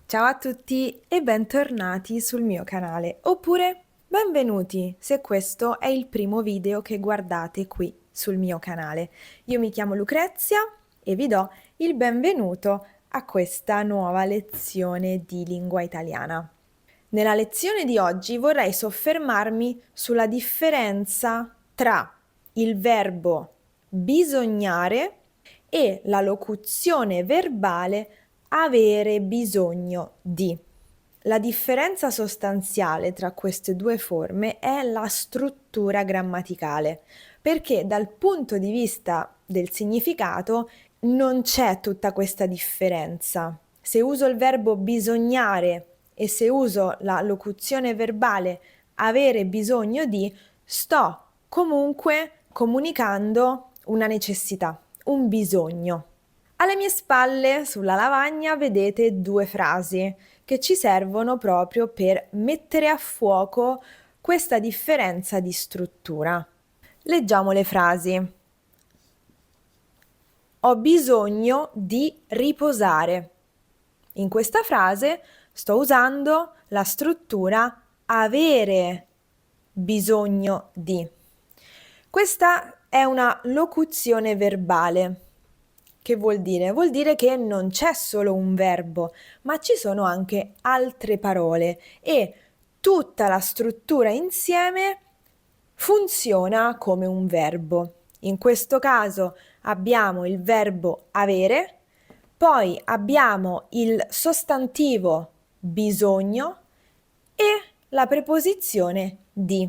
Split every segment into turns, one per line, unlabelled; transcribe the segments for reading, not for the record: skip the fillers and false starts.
Ciao a tutti e bentornati sul mio canale, oppure benvenuti se questo è il primo video che guardate qui sul mio canale. Io mi chiamo Lucrezia e vi do il benvenuto a questa nuova lezione di lingua italiana. Nella lezione di oggi vorrei soffermarmi sulla differenza tra il verbo bisognare e la locuzione verbale avere bisogno di. La differenza sostanziale tra queste due forme è la struttura grammaticale, perché dal punto di vista del significato non c'è tutta questa differenza. Se uso il verbo bisognare e se uso la locuzione verbale avere bisogno di, sto comunque comunicando una necessità, un bisogno. Alle mie spalle, sulla lavagna, vedete due frasi che ci servono proprio per mettere a fuoco questa differenza di struttura. Leggiamo le frasi. Ho bisogno di riposare. In questa frase sto usando la struttura avere bisogno di. Questa è una locuzione verbale. Che vuol dire? Vuol dire che non c'è solo un verbo, ma ci sono anche altre parole e tutta la struttura insieme funziona come un verbo. In questo caso abbiamo il verbo avere, poi abbiamo il sostantivo bisogno e la preposizione di.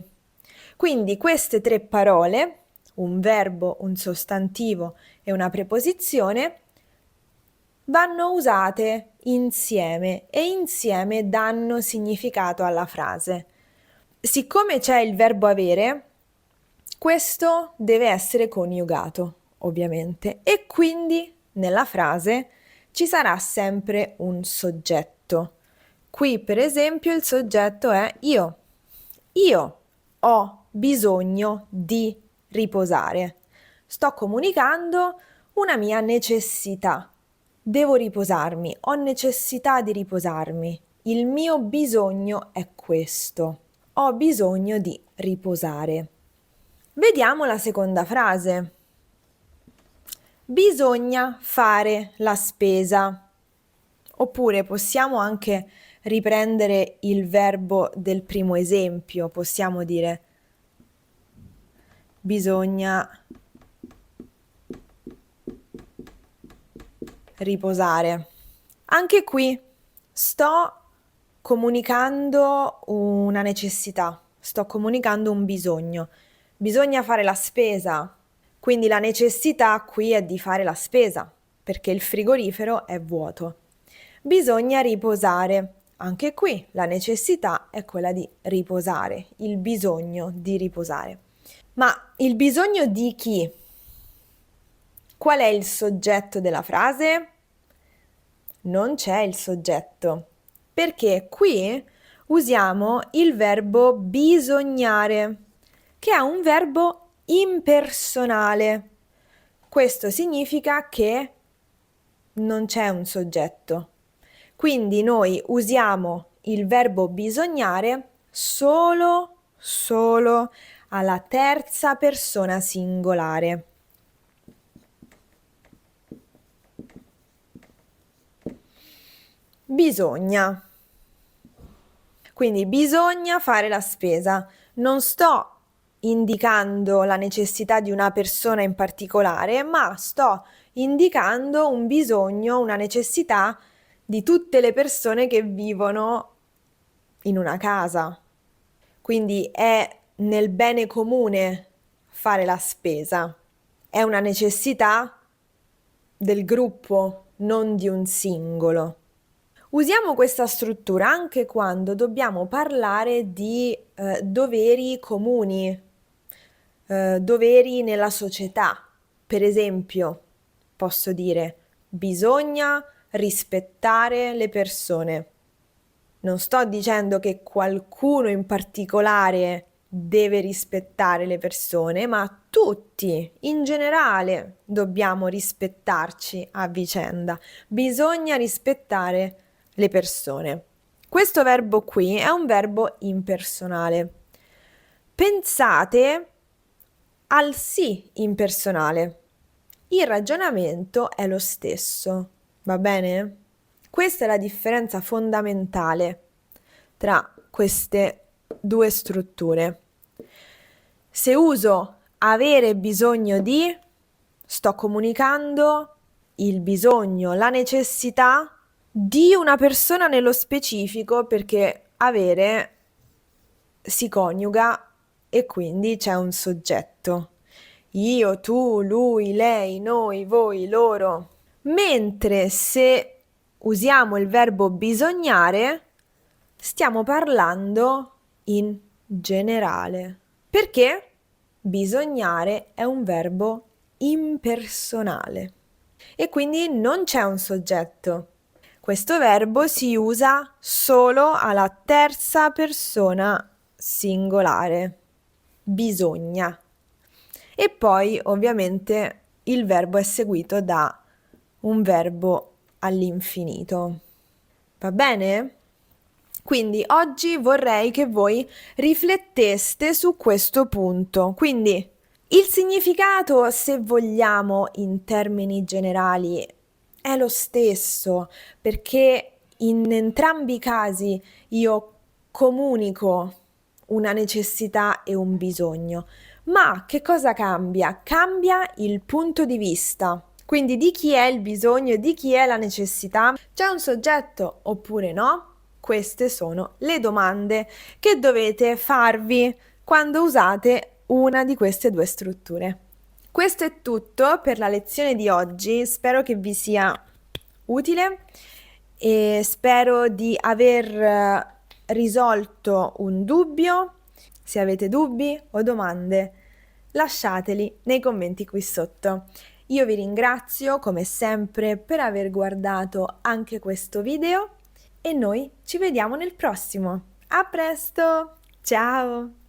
Quindi queste tre parole, un verbo, un sostantivo e una preposizione, vanno usate insieme e insieme danno significato alla frase. Siccome c'è il verbo avere, questo deve essere coniugato, ovviamente, e quindi nella frase ci sarà sempre un soggetto. Qui, per esempio, il soggetto è io. Io ho bisogno di riposare. Sto comunicando una mia necessità. Devo riposarmi, ho necessità di riposarmi. Il mio bisogno è questo. Ho bisogno di riposare. Vediamo la seconda frase. Bisogna fare la spesa. Oppure possiamo anche riprendere il verbo del primo esempio. Possiamo dire bisogna riposare. Anche qui sto comunicando una necessità, sto comunicando un bisogno. Bisogna fare la spesa, quindi la necessità qui è di fare la spesa, perché il frigorifero è vuoto. Bisogna riposare. Anche qui la necessità è quella di riposare, il bisogno di riposare. Ma il bisogno di chi? Qual è il soggetto della frase? Non c'è il soggetto, perché qui usiamo il verbo bisognare, che è un verbo impersonale. Questo significa che non c'è un soggetto. Quindi noi usiamo il verbo bisognare solo alla terza persona singolare. Bisogna. Quindi bisogna fare la spesa. Non sto indicando la necessità di una persona in particolare, ma sto indicando un bisogno, una necessità di tutte le persone che vivono in una casa. Quindi è nel bene comune fare la spesa. È una necessità del gruppo, non di un singolo. Usiamo questa struttura anche quando dobbiamo parlare di doveri comuni, doveri nella società. Per esempio, posso dire bisogna rispettare le persone. Non sto dicendo che qualcuno in particolare deve rispettare le persone, ma tutti in generale dobbiamo rispettarci a vicenda. Bisogna rispettare le persone. Questo verbo qui è un verbo impersonale. Pensate al sì impersonale. Il ragionamento è lo stesso, va bene? Questa è la differenza fondamentale tra queste due strutture. Se uso avere bisogno di, sto comunicando il bisogno, la necessità di una persona nello specifico, perché avere si coniuga e quindi c'è un soggetto. Io, tu, lui, lei, noi, voi, loro. Mentre se usiamo il verbo bisognare, stiamo parlando in generale. Perché bisognare è un verbo impersonale e quindi non c'è un soggetto. Questo verbo si usa solo alla terza persona singolare. Bisogna. E poi ovviamente il verbo è seguito da un verbo all'infinito. Va bene? Quindi oggi vorrei che voi rifletteste su questo punto. Quindi il significato, se vogliamo, in termini generali, è lo stesso, perché in entrambi i casi io comunico una necessità e un bisogno. Ma che cosa cambia? Cambia il punto di vista. Quindi di chi è il bisogno e di chi è la necessità? C'è un soggetto oppure no? Queste sono le domande che dovete farvi quando usate una di queste due strutture. Questo è tutto per la lezione di oggi, spero che vi sia utile e spero di aver risolto un dubbio. Se avete dubbi o domande, lasciateli nei commenti qui sotto. Io vi ringrazio come sempre per aver guardato anche questo video e noi ci vediamo nel prossimo. A presto! Ciao!